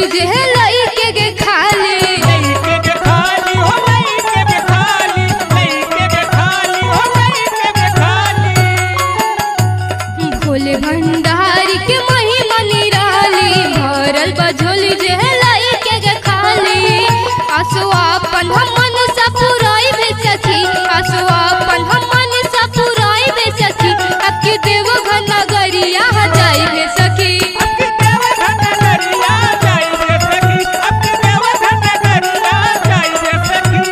झोली जे है लइके के खाली लइके के खाली हो लइके के खाली लइके के खाली हो लइके के खाली भोले भंडारी के महिमा निराली भरल बा झोली जे है लइके के खाली आसो अपन हमन सा पुराई बे सखी आसो अपन हमन सा पुराई बे सखी अक्की देव घन नगरिया जाई बे सखी अक्की देवघर नगरिया जाई रे सखी अक्की देवघर नगरिया जाई रे सखी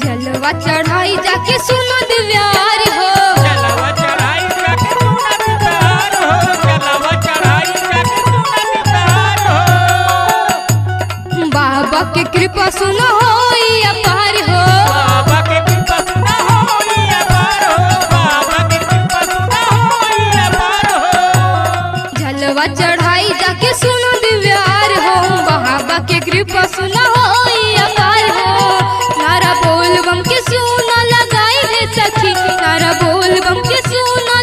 जलवा चढ़ाई जाके सुनो दिव्यार हो चलवा चढ़ाई जाके सुना दीदार हो चलवा चढ़ाई जाके सुना दीदार हो बाबा के कृपा सुनो होई अपार हो बाबा के कृपा सुना होई अपार हो बाबा के कृपा सुना होई अपार हो जलवा चढ़ाई जाके सुनो दिव्यार हो बाबा के कृपा सुनो होई अपार हो नारा बोल बम के सुना लगाई है सखी नारा बोल बम के सुना